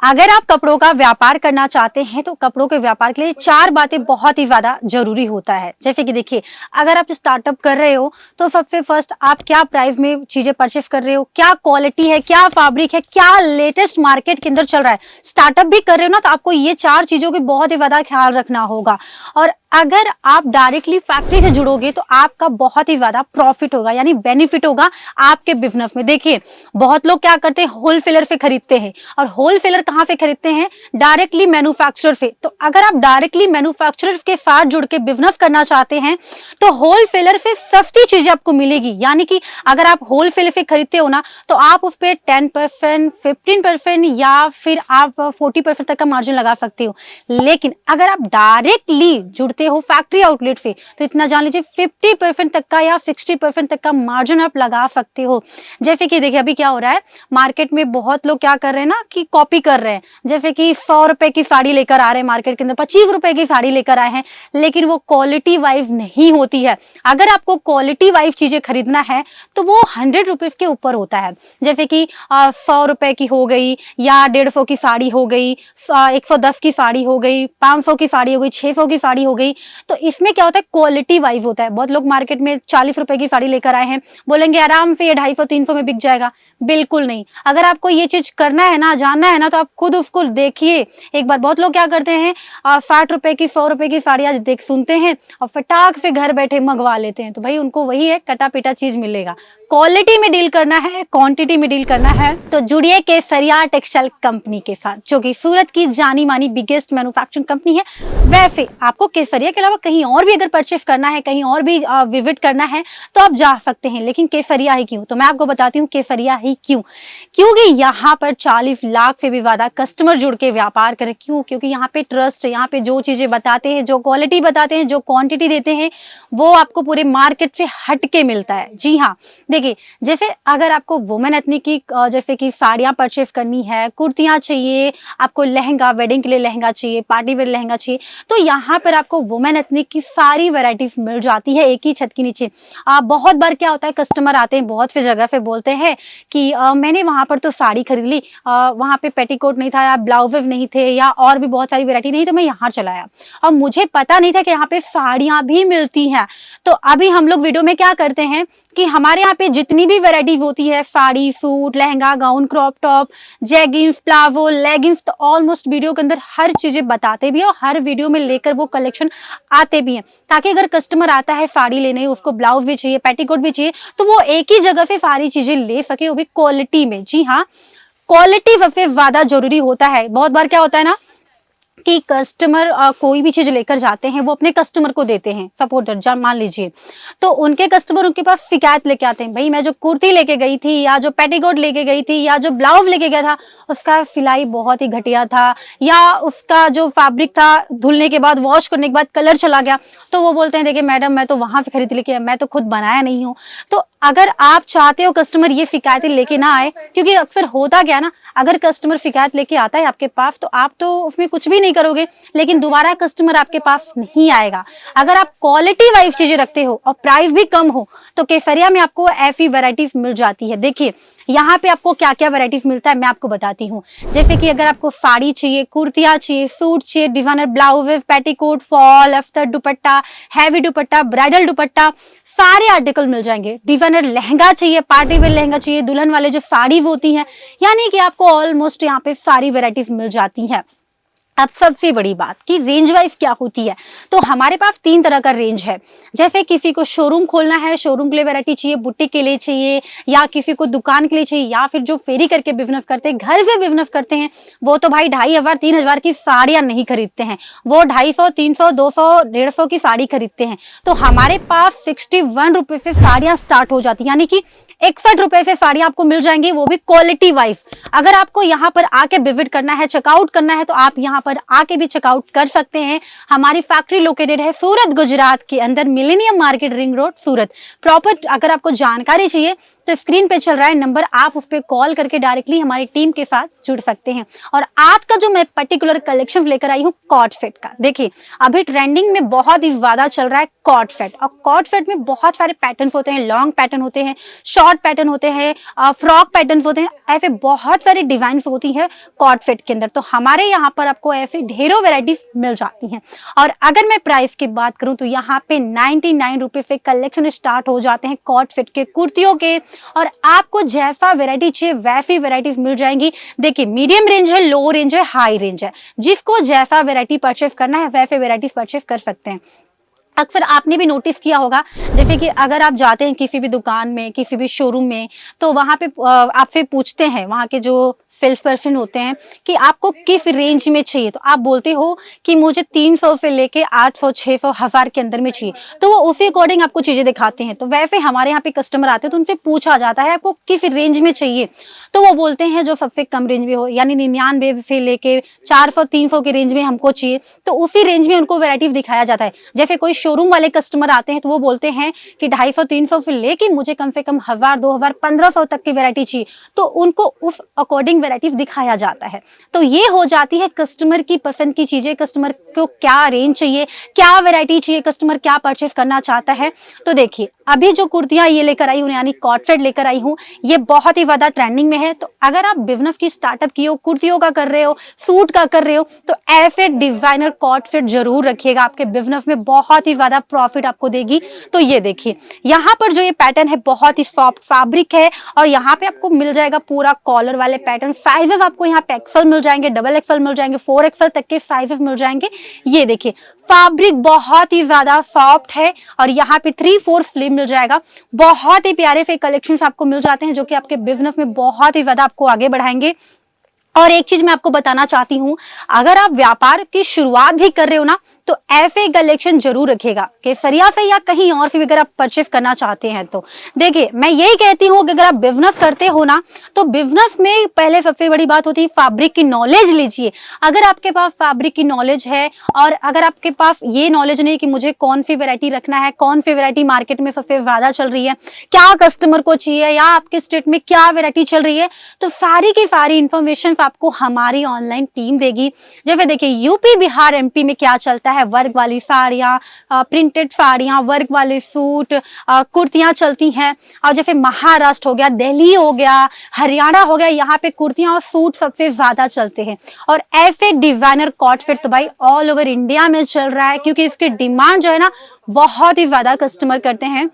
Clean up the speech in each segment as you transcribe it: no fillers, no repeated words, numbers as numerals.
अगर आप कपड़ों का व्यापार करना चाहते हैं तो कपड़ों के व्यापार के लिए चार बातें बहुत ही ज्यादा जरूरी होता है। जैसे कि देखिए, अगर आप स्टार्टअप कर रहे हो तो सबसे फर्स्ट आप क्या प्राइस में चीजें परचेस कर रहे हो, क्या क्वालिटी है, क्या फैब्रिक है, क्या लेटेस्ट मार्केट के अंदर चल रहा है। स्टार्टअप भी कर रहे हो ना, तो आपको ये चार चीजों की बहुत ही ज्यादा ख्याल रखना होगा। और अगर आप डायरेक्टली फैक्ट्री से जुड़ोगे तो आपका बहुत ही ज्यादा प्रॉफिट होगा, यानी बेनिफिट होगा आपके बिजनेस में। देखिए, बहुत लोग क्या करते हैं, होलसेलर से खरीदते हैं। और होलसेलर कहां से खरीदते हैं? डायरेक्टली मैन्युफैक्चरर से। तो अगर आप डायरेक्टली मैन्युफैक्चरर के साथ जुड़ के बिजनेस करना चाहते हैं तो होलसेलर से सस्ती चीजें आपको मिलेगी। यानी कि अगर आप होलसेलर से खरीदते हो ना, तो आप उस पर 10%, 15% या फिर आप 40% तक का मार्जिन लगा सकते हो। लेकिन अगर आप डायरेक्टली जुड़ते हो फैक्ट्री आउटलेट से, तो इतना जान लीजिए 50% तक का या 60% तक का मार्जिन आप लगा सकते हो। जैसे कि देखिए, अभी क्या हो रहा है मार्केट में, बहुत लोग क्या कर रहे हैं ना कि कॉपी कर रहे हैं। जैसे कि 100 रुपए की साड़ी लेकर आ रहे हैं मार्केट के अंदर, 25 रुपए की साड़ी लेकर आए हैं, लेकिन वो क्वालिटी वाइज नहीं होती है। अगर आपको क्वालिटी वाइज चीजें खरीदना है तो वो 100 रुपीज के ऊपर होता है। जैसे कि 100 रुपए की हो गई, या 150 की साड़ी हो गई, 110 की साड़ी हो गई, 500 की साड़ी हो गई, 600 की साड़ी हो गई। तो इसमें क्या होता है, क्वालिटी वाइज होता है। बहुत लोग मार्केट में 40 रुपए की साड़ी लेकर आए हैं, बोलेंगे आराम से ये 250 300 में बिक जाएगा। बिल्कुल नहीं। अगर आपको ये चीज करना है ना, जानना है ना, तो आप खुद उसको देखिए एक बार। बहुत लोग क्या करते हैं, 60 रुपए की 100 रुपए की साड़ी आज देख सुनते हैं और फटाक से घर बैठे मंगवा लेते हैं। तो भाई उनको वही है, कटा पिटा चीज मिलेगा। क्वालिटी में डील करना है, क्वांटिटी में डील करना है, तो जुड़िए केसरिया टेक्सटाइल कंपनी के साथ, जो कि सूरत की जानी मानी बिगेस्ट मैन्युफैक्चरिंग कंपनी है। वैसे आपको केसरिया के अलावा कहीं और भी अगर परचेस करना है, कहीं और भी विजिट करना है, तो आप जा सकते हैं। लेकिन केसरिया ही क्यों? तो मैं आपको बताती हूँ केसरिया ही क्यों। क्योंकि यहाँ पर 40 लाख से भी ज्यादा कस्टमर जुड़ के व्यापार करें। क्यों? क्योंकि यहाँ पे ट्रस्ट है। यहाँ पे जो चीजें बताते हैं, जो क्वालिटी बताते हैं, जो क्वांटिटी देते हैं, वो आपको पूरे मार्केट से हटके मिलता है। जी हाँ, देखिए, जैसे अगर आपको वुमेन एथनिक की जैसे कि साड़ियां परचेस करनी है, कुर्तियां चाहिए, आपको लहंगा, वेडिंग के लिए लहंगा चाहिए, पार्टी वेयर लहंगा चाहिए, तो यहाँ पर आपको वुमेन एथनिक की सारी वैरायटीज मिल जाती है एक ही छत के नीचे। बहुत बार क्या होता है, कस्टमर आते हैं बहुत सी जगह से, बोलते हैं कि मैंने वहां पर तो साड़ी खरीद ली, वहां पे पेटीकोट नहीं था या ब्लाउजेज नहीं थे या और भी बहुत सारी वैरायटी नहीं, तो मैं यहाँ चला आया और मुझे पता नहीं था कि यहाँ पे साड़ियां भी मिलती हैं। तो अभी हम लोग वीडियो में क्या करते हैं कि हमारे यहाँ पे जितनी भी वैरायटीज होती है, sari, suit, lehenga, gown, crop top, jeggings, palazzo, leggings, तो ऑलमोस्ट वीडियो के अंदर हर चीजें बताते भी हैं और हर वीडियो में लेकर वो कलेक्शन आते भी हैं, ताकि अगर कस्टमर आता है साड़ी लेने, उसको ब्लाउज भी चाहिए, पेटीकोट भी चाहिए, तो वो एक ही जगह से सारी चीजें ले सके, वो भी क्वालिटी में। जी हाँ, क्वालिटी सबसे ज्यादा जरूरी होता है। बहुत बार क्या होता है ना कि कस्टमर कोई भी चीज लेकर जाते हैं, वो अपने कस्टमर को देते हैं। सपोर्ट मान लीजिए, तो उनके कस्टमर उनके पास शिकायत लेके आते हैं, भाई मैं जो कुर्ती लेके गई थी, या जो पेटीकोट लेके गई थी, या जो ब्लाउज लेके गया था, उसका सिलाई बहुत ही घटिया था, या उसका जो फैब्रिक था धुलने के बाद, वॉश करने के बाद कलर चला गया। तो वो बोलते हैं, देखिए मैडम, मैं तो वहां से खरीद लेके, मैं तो खुद बनाया नहीं हूँ। तो अगर आप चाहते हो कस्टमर ये शिकायतें लेके ना आए, क्योंकि अक्सर होता क्या ना, अगर कस्टमर शिकायत लेके आता है आपके पास, तो आप तो उसमें कुछ भी नहीं करोगे, लेकिन दोबारा कस्टमर आपके पास नहीं आएगा। अगर आप क्वालिटी वाइज चीजें रखते हो और प्राइस भी कम हो, तो केसरिया में आपको ऐसी वैरायटीज मिल जाती है। देखिए, यहाँ पे आपको क्या क्या वैरायटीज मिलता है मैं आपको बताती हूँ। जैसे कि अगर आपको साड़ी चाहिए, कुर्तियां चाहिए, सूट चाहिए, डिजाइनर ब्लाउजेस, पेटीकोट, फॉल, अस्तर, दुपट्टा, हैवी दुपट्टा, ब्राइडल दुपट्टा, सारे आर्टिकल मिल जाएंगे। डिजाइनर लहंगा चाहिए, पार्टी वेयर लहंगा चाहिए, दुल्हन वाले जो साड़ीज होती हैं, यानी कि आपको ऑलमोस्ट यहाँ पे सारी वैरायटीज मिल जाती हैं। अब सबसे बड़ी बात कि रेंज वाइज क्या होती है, तो हमारे पास 3 तरह का रेंज है। जैसे किसी को शोरूम खोलना है, शोरूम के लिए वैरायटी चाहिए, बुटीक के लिए चाहिए, या किसी को दुकान के लिए चाहिए, या फिर जो फेरी करके बिजनेस करते हैं, घर से बिजनेस करते हैं, वो तो भाई 2500 3000 की साड़ियां नहीं खरीदते हैं, वो 250 300 200 150 की साड़ी खरीदते हैं। तो हमारे पास 61 रुपए से साड़ियां स्टार्ट हो जाती है, यानी कि 61 रुपए से साड़ियां आपको मिल जाएंगी, वो भी क्वालिटी वाइज। अगर आपको यहाँ पर आके विजिट करना है, चेकआउट करना है, तो आप यहाँ पर आके भी चेकआउट कर सकते हैं। हमारी फैक्ट्री लोकेटेड है सूरत गुजरात के अंदर, मिलेनियम मार्केट, रिंग रोड, सूरत। प्रॉपर अगर आपको जानकारी चाहिए तो स्क्रीन पे चल रहा है नंबर, आप उस पर कॉल करके डायरेक्टली हमारी टीम के साथ जुड़ सकते हैं। और आज का जो मैं पर्टिकुलर कलेक्शन लेकर आई हूँ कॉट सेट का, देखिए अभी ट्रेंडिंग में बहुत ही ज्यादा चल रहा है कॉट सेट। और कॉट सेट में बहुत सारे पैटर्न्स होते हैं, लॉन्ग पैटर्न होते हैं, शॉर्ट पैटर्न होते हैं, फ्रॉक पैटर्न्स होते हैं, ऐसे बहुत सारे डिजाइन होती है कॉट सेट के अंदर। तो हमारे यहाँ पर आपको ऐसे ढेरों वेराइटीज मिल जाती हैं। और अगर मैं प्राइस की बात करूं तो यहाँ पे 99 रुपए से कलेक्शन स्टार्ट हो जाते हैं कॉट सेट के कुर्तियों के। और आपको जैसा वेराइटी चाहिए वैसी वेराइटीज मिल जाएंगी। देखिए मीडियम रेंज है, लो रेंज है, हाई रेंज है, जिसको जैसा वेराइटी परचेस करना है वैसे वेराइटीज परचेस कर सकते हैं। अक्सर आपने भी नोटिस किया होगा, जैसे कि अगर आप जाते हैं किसी भी दुकान में, किसी भी शोरूम में, तो वहां पे आपसे पूछते हैं वहां के जो सेल्स पर्सन होते हैं कि आपको किस रेंज में चाहिए, तो आप बोलते हो कि मुझे 300 से लेके 800, 600, 1000 के अंदर में चाहिए। तो वो उसी अकॉर्डिंग आपको चीजें दिखाते हैं। तो वैसे हमारे यहाँ पे कस्टमर आते हैं तो उनसे पूछा जाता है आपको किस रेंज में चाहिए, तो वो बोलते हैं जो सबसे कम रेंज में हो, यानी 99 से लेके 400, 300 के रेंज में हमको चाहिए। तो उसी रेंज में उनको वेराइटी दिखाया जाता है। जैसे कोई शोरूम वाले कस्टमर आते हैं तो वो बोलते हैं कि 250, 300 से लेके मुझे कम से कम 1000, 2000, 1500 तक की वैरायटी चाहिए, तो उनको उस अकॉर्डिंग वैरायटीज दिखाया जाता है। तो ये हो जाती है कस्टमर की पसंद की चीजें, कस्टमर को क्या रेंज चाहिए, क्या वैरायटी चाहिए, कस्टमर क्या परचेस करना चाहता है। तो देखिए अभी जो कुर्तियां ये लेकर आई हूँ, यानी कॉट सेट लेकर आई हूँ, ये बहुत ही ज्यादा ट्रेंडिंग में है। तो अगर आप बिजनेस की स्टार्टअप की हो, कुर्तियों का कर रहे हो, सूट का कर रहे हो, तो ऐसे डिजाइनर कॉट सेट जरूर रखिएगा, आपके बिजनेस में बहुत ही ज्यादा प्रॉफिट आपको देगी। तो ये देखिए यहाँ पर जो ये पैटर्न है बहुत ही सॉफ्ट फैब्रिक है, और यहाँ पे आपको मिल जाएगा पूरा कॉलर वाले पैटर्न। साइजेस आपको यहाँ पे एक्सल मिल जाएंगे, डबल एक्सल मिल जाएंगे, 4XL तक के साइजेस मिल जाएंगे। ये देखिए फैब्रिक बहुत ही ज्यादा सॉफ्ट है, और यहाँ पे 3/4 स्लीव मिल जाएगा। बहुत ही प्यारे से कलेक्शंस आपको मिल जाते हैं जो कि आपके बिजनेस में बहुत ही ज्यादा आपको आगे बढ़ाएंगे। और एक चीज मैं आपको बताना चाहती हूँ, अगर आप व्यापार की शुरुआत भी कर रहे हो ना, तो ऐसे कलेक्शन जरूर रखेगा केसरिया से या कहीं और से भी अगर आप परचेस करना चाहते हैं। तो देखिए मैं यही कहती हूँ कि अगर आप बिजनेस करते हो ना, तो बिजनेस में पहले सबसे बड़ी बात होती है फैब्रिक की नॉलेज लीजिए। अगर आपके पास फैब्रिक की नॉलेज है, और अगर आपके पास ये नॉलेज नहीं कि मुझे कौन सी वैरायटी रखना है, कौन सी वैरायटी मार्केट में सबसे ज्यादा चल रही है, क्या कस्टमर को चाहिए, या आपके स्टेट में क्या वैरायटी चल रही है, तो सारी की सारी इंफॉर्मेशन आपको हमारी ऑनलाइन टीम देगी। जैसे देखिए यूपी, बिहार, एमपी में क्या चलता है, वर्क वाली साड़ियां, प्रिंटेड साड़ियां, वर्क वाले सूट, कुर्तियां चलती हैं। और जैसे महाराष्ट्र हो गया, दिल्ली हो गया, हरियाणा हो गया, यहाँ पे कुर्तियां और सूट सबसे ज्यादा चलते हैं। और ऐसे डिजाइनर कॉट सेट तो भाई ऑल ओवर इंडिया में चल रहा है, क्योंकि इसकी डिमांड जो है ना बहुत ही ज्यादा कस्टमर करते हैं।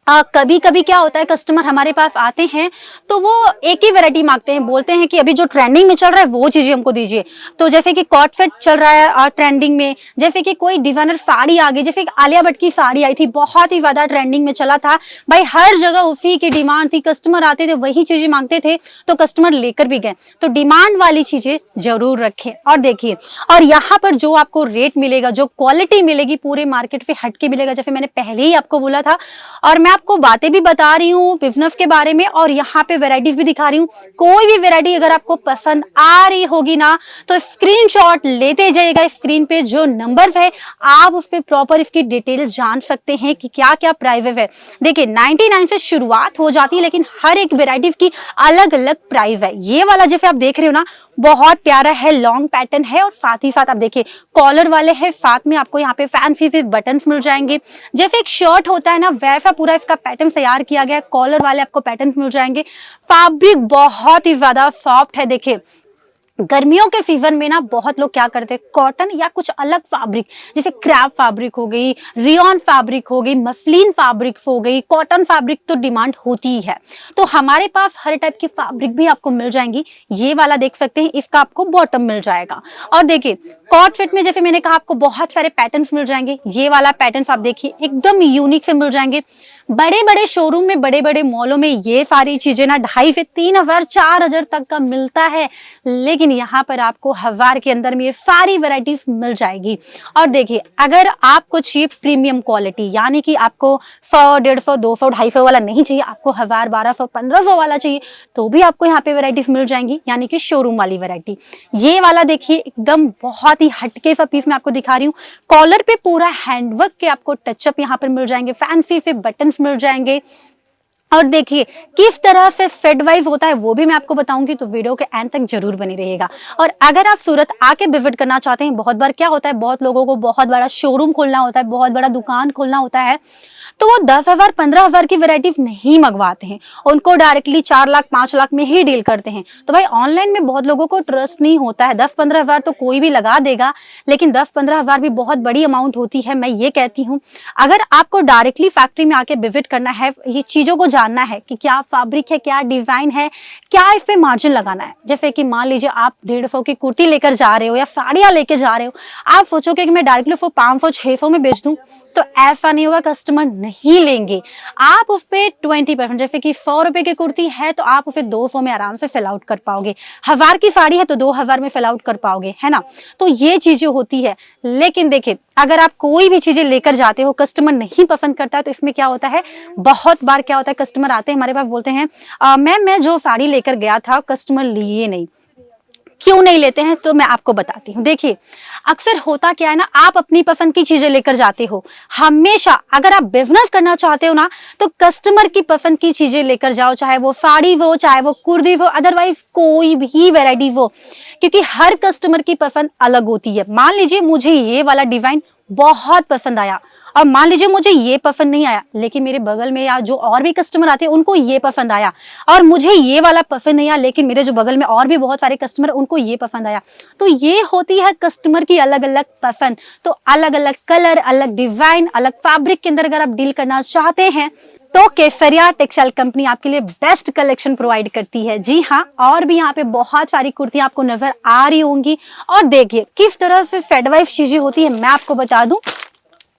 कभी कभी क्या होता है, कस्टमर हमारे पास आते हैं तो वो एक ही वैरायटी मांगते हैं, बोलते हैं कि अभी जो ट्रेंडिंग में चल रहा है वो चीजें हमको दीजिए। तो जैसे कि कॉट सेट चल रहा है ट्रेंडिंग में, जैसे कि कोई डिजाइनर साड़ी आ गई, जैसे आलिया भट्ट की साड़ी आई थी, बहुत ही ज्यादा ट्रेंडिंग में चला था भाई, हर जगह उसी की डिमांड थी, कस्टमर आते थे वही चीजें मांगते थे, तो कस्टमर लेकर भी गए। तो डिमांड वाली चीजें जरूर रखें। और देखिए, और यहाँ पर जो आपको रेट मिलेगा, जो क्वालिटी मिलेगी, पूरे मार्केट से हटके मिलेगा, जैसे मैंने पहले ही आपको बोला था। और मैं आपको बातें भी बता रही हूँ बिजनेस के बारे में, और यहाँ पे वैरायटीज भी दिखा रही हूँ। कोई भी वैरायटी अगर आपको पसंद आ रही होगी ना, तो स्क्रीनशॉट लेते जाइएगा। स्क्रीन पे जो नंबर्स है आप उस पे प्रॉपर इसकी डिटेल जान सकते हैं कि क्या क्या प्राइसेस है। देखिए 99 से शुरुआत हो जाती है, लेकिन हर एक वैरायटीज की अलग अलग प्राइस है। ये वाला जैसे आप देख रहे हो ना, बहुत प्यारा है, लॉन्ग पैटर्न है, और साथ ही साथ आप देखिए कॉलर वाले हैं, साथ में आपको यहाँ पे फैंसी से बटन्स मिल जाएंगे। जैसे एक शर्ट होता है ना, वैसा पूरा इसका पैटर्न तैयार किया गया है। कॉलर वाले आपको पैटर्न मिल जाएंगे। फैब्रिक बहुत ही ज्यादा सॉफ्ट है। देखिए गर्मियों के सीजन में ना बहुत लोग क्या करते हैं, कॉटन या कुछ अलग फैब्रिक, जैसे क्रैप फैब्रिक हो गई, रियॉन फैब्रिक हो गई, मसलिन फैब्रिक हो गई, कॉटन फैब्रिक तो डिमांड होती ही है। तो हमारे पास हर टाइप की फैब्रिक भी आपको मिल जाएंगी। ये वाला देख सकते हैं, इसका आपको बॉटम मिल जाएगा। और देखिए कॉट सेट में जैसे मैंने कहा आपको बहुत सारे पैटर्न्स मिल जाएंगे। ये वाला पैटर्न्स आप देखिए एकदम यूनिक से मिल जाएंगे। बड़े बड़े शोरूम में, बड़े बड़े मॉलों में ये सारी चीजें ना 2,500 से 3,000, 4,000 तक का मिलता है, लेकिन यहाँ पर आपको 1,000 के अंदर में ये सारी वैरायटीज मिल जाएगी। और देखिए अगर आपको चाहिए प्रीमियम क्वालिटी, यानी कि आपको 100, 150, 200, 250 वाला नहीं चाहिए, आपको 1,000, 1,200, 1,500 वाला चाहिए, तो भी आपको यहाँ पे वैरायटीज मिल जाएंगी, यानी कि शोरूम वाली वैरायटी। ये वाला देखिए एकदम बहुत ही हटके सा पीस मैं आपको दिखा रही हूँ। कॉलर पे पूरा हैंडवर्क के आपको टचअप यहाँ पर मिल जाएंगे, फैंसी से बटन मिल जाएंगे। और देखिए किस तरह से फेड वाइज होता है वो भी मैं आपको बताऊंगी, तो वीडियो के एंड तक जरूर बनी रहिएगा। और अगर आप सूरत आके विजिट करना चाहते हैं, बहुत बार क्या होता है, बहुत लोगों को बहुत बड़ा शोरूम खोलना होता है, बहुत बड़ा दुकान खोलना होता है, तो वो 10,000 15,000 की वैरायटीज नहीं मंगवाते हैं, उनको डायरेक्टली 4 लाख 5 लाख में ही डील करते हैं। तो भाई ऑनलाइन में बहुत लोगों को ट्रस्ट नहीं होता है। 10-15,000 तो कोई भी लगा देगा, लेकिन 10-15,000 भी बहुत बड़ी अमाउंट होती है। मैं ये कहती हूँ अगर आपको डायरेक्टली फैक्ट्री में आके विजिट करना है, ये चीजों को जानना है कि क्या फैब्रिक है, क्या डिजाइन है, क्या इस पे मार्जिन लगाना है। जैसे कि मान लीजिए आप 150 की कुर्ती लेकर जा रहे हो या साड़ियां लेके जा रहे हो, आप सोचोगे कि मैं डायरेक्टली 500-600 में बेच दूं, तो ऐसा नहीं होगा, कस्टमर नहीं लेंगे। आप उस पे 20%, जैसे कि 100 रुपए की कुर्ती है तो आप उसे 200 में आराम से सेल आउट कर पाओगे, 1000 की साड़ी है तो 2000 में सेल आउट कर पाओगे, है ना। तो ये चीजें होती है। लेकिन देखिए अगर आप कोई भी चीजें लेकर जाते हो, कस्टमर नहीं पसंद करता है, तो इसमें क्या होता है, बहुत बार क्या होता है, कस्टमर आते हैं हमारे पास, बोलते हैं मैम मैं जो साड़ी लेकर गया था कस्टमर लिए नहीं। क्यों नहीं लेते हैं, तो मैं आपको बताती हूँ। देखिए अक्सर होता क्या है ना, आप अपनी पसंद की चीजें लेकर जाते हो। हमेशा अगर आप बिजनेस करना चाहते हो ना, तो कस्टमर की पसंद की चीजें लेकर जाओ, चाहे वो साड़ी हो, चाहे वो कुर्ती हो, अदरवाइज कोई भी वैरायटी हो, क्योंकि हर कस्टमर की पसंद अलग होती है। मान लीजिए मुझे ये वाला डिजाइन बहुत पसंद आया, और मान लीजिए मुझे ये पसंद नहीं आया, लेकिन मेरे बगल में या जो और भी कस्टमर आते हैं उनको ये पसंद आया, और मुझे ये वाला पसंद नहीं आया, लेकिन मेरे जो बगल में और भी बहुत सारे कस्टमर उनको ये पसंद आया। तो ये होती है कस्टमर की अलग अलग पसंद। तो अलग अलग कलर, अलग डिजाइन, अलग फैब्रिक के अंदर अगर आप डील करना चाहते हैं, तो केसरिया टेक्सटाइल कंपनी आपके लिए बेस्ट कलेक्शन प्रोवाइड करती है। जी हाँ, और भी यहाँ पे बहुत सारी कुर्तियां आपको नजर आ रही होंगी। और देखिए किस तरह से सेट वाइज चीजें होती है, मैं आपको बता दूं।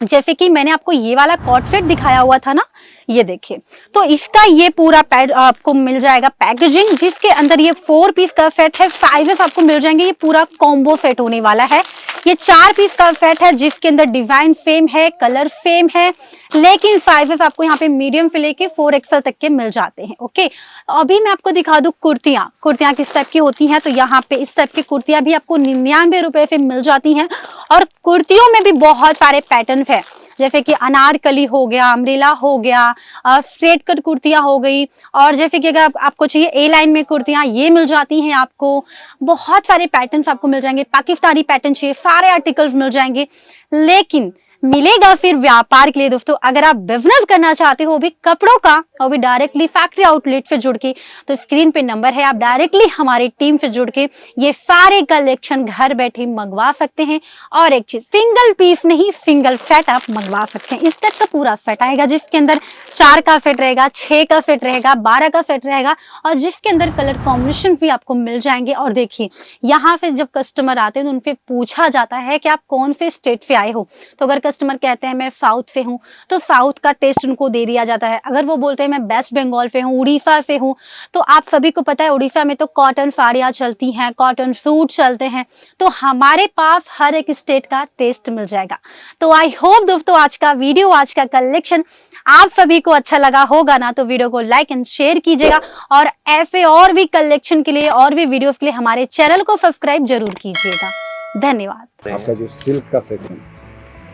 जैसे कि मैंने आपको ये वाला कॉट सेट दिखाया हुआ था ना, ये देखिए, तो इसका ये पूरा पैड आपको मिल जाएगा पैकेजिंग, जिसके अंदर ये 4 पीस का सेट है, साइजेस आपको मिल जाएंगे। ये पूरा कॉम्बो सेट होने वाला है। ये 4 पीस का सेट है, जिसके अंदर डिजाइन सेम है, कलर सेम है, लेकिन साइजेस आपको यहाँ पे मीडियम से लेके 4XL तक के मिल जाते हैं। ओके, अभी मैं आपको दिखा दूं कुर्तियां किस टाइप की होती हैं। तो यहाँ पे इस टाइप की कुर्तियां भी आपको 99 रुपए से मिल जाती हैं। और कुर्तियों में भी बहुत सारे पैटर्न है, जैसे कि अनारकली हो गया, अम्ब्रेला हो गया, स्ट्रेट कट कुर्तियां हो गई, और जैसे कि अगर आपको चाहिए ए लाइन में कुर्तियां, ये मिल जाती हैं आपको। बहुत सारे पैटर्न्स आपको मिल जाएंगे, पाकिस्तानी पैटर्न चाहिए, सारे आर्टिकल्स मिल जाएंगे। लेकिन मिलेगा फिर व्यापार के लिए दोस्तों। अगर आप बिजनेस करना चाहते हो भी कपड़ों का, और भी डायरेक्टली फैक्ट्री आउटलेट से जुड़ के, तो स्क्रीन पे नंबर है, आप डायरेक्टली हमारी टीम से जुड़ के ये सारे कलेक्शन घर बैठे मंगवा सकते हैं। और एक चीज, सिंगल पीस नहीं, सिंगल सेट आप मंगवा सकते हैं। इस टाइप का पूरा सेट आएगा, जिसके अंदर 4 का सेट रहेगा, 6 का सेट रहेगा, 12 का सेट रहेगा, और जिसके अंदर कलर कॉम्बिनेशन भी आपको मिल जाएंगे। और देखिए यहाँ पे जब कस्टमर आते हैं तो उनसे पूछा जाता है कि आप कौन से स्टेट से आए हो। तो अगर कस्टमर कहते हैं मैं साउथ से हूँ, तो साउथ का टेस्ट उनको दे दिया जाता है। अगर वो बोलते हैं मैं वेस्ट बंगाल से हूँ, उड़ीसा से हूँ, तो आप सभी को पता है उड़ीसा में तो कॉटन साड़ियाँ चलती हैं, कॉटन सूट चलते हैं। तो हमारे पास हर एक स्टेट का टेस्ट मिल जाएगा। तो आई होप दोस्तों आज का वीडियो, आज का कलेक्शन आप सभी को अच्छा लगा होगा ना, तो वीडियो को लाइक एंड शेयर कीजिएगा। और ऐसे और भी कलेक्शन के लिए, और भी वीडियोस के लिए हमारे चैनल को सब्सक्राइब जरूर कीजिएगा। धन्यवाद। आपका जो सिल्क का सेक्शन,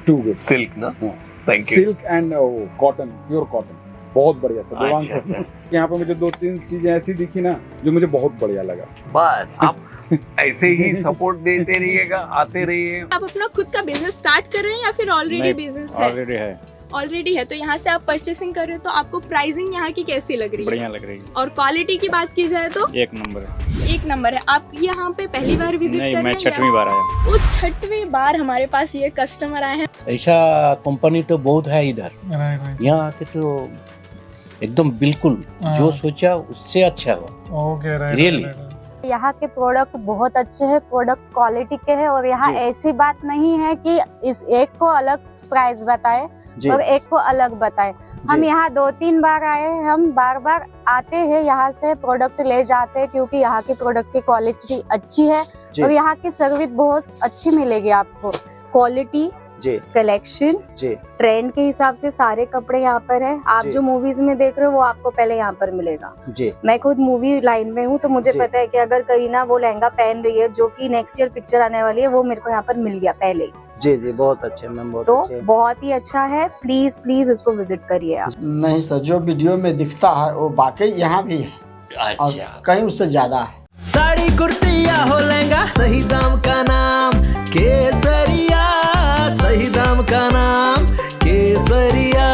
टू गुड सिल्क ना, thank you. Silk and cotton, pure cotton, बहुत बढ़िया सर। देवांग अच्छा, सर, यहाँ पे मुझे 2-3 चीजें ऐसी दिखी ना जो मुझे बहुत बढ़िया लगा। बस आप ऐसे ही सपोर्ट देते रहिएगा, आते रहिए। आप अपना खुद का बिजनेस स्टार्ट कर रहे हैं या फिर ऑलरेडी बिजनेस है? ऑलरेडी है। तो यहाँ से आप परचेसिंग कर रहे हो, तो आपको प्राइसिंग यहाँ की कैसी लग रही है? बढ़िया लग रही है। और क्वालिटी की बात की जाए तो एक नंबर है। एक नंबर है। आप यहाँ पे पहली बार विजिट कर नहीं, रहे मैं हैं? 6वीं बार आया। वो 6वीं बार हमारे पास ये कस्टमर आए हैं। ऐसा कंपनी तो बहुत है इधर, यहाँ आके तो एकदम बिल्कुल जो सोचा उससे अच्छा हुआ, रियली। यहाँ के प्रोडक्ट बहुत अच्छे हैं, प्रोडक्ट क्वालिटी के हैं, और यहाँ ऐसी बात नहीं है कि इस एक को अलग प्राइस बताए और एक को अलग बताए। हम यहाँ 2-3 बार आए हैं, हम बार बार आते हैं, यहाँ से प्रोडक्ट ले जाते हैं, क्योंकि यहाँ की प्रोडक्ट की क्वालिटी अच्छी है और यहाँ की सर्विस बहुत अच्छी मिलेगी आपको। क्वालिटी, कलेक्शन, ट्रेंड के हिसाब से सारे कपड़े यहाँ पर है। आप जो मूवीज में देख रहे हो वो आपको पहले यहाँ पर मिलेगा। मैं खुद मूवी लाइन में हूँ, तो मुझे पता है कि अगर करीना वो लहंगा पहन रही है जो कि नेक्स्ट ईयर पिक्चर आने वाली है, वो मेरे को यहाँ पर मिल गया पहले ही। जी जी बहुत अच्छे मैम, बहुत तो अच्छे। बहुत ही अच्छा है, प्लीज प्लीज इसको विजिट करिए आप। नहीं सर, जो वीडियो में दिखता है वो वाकई यहाँ भी है और कहीं उससे ज्यादा है। साड़ी कुर्ती या हो लहंगा, सही दाम का नाम केसरिया, सही दाम का नाम केसरिया।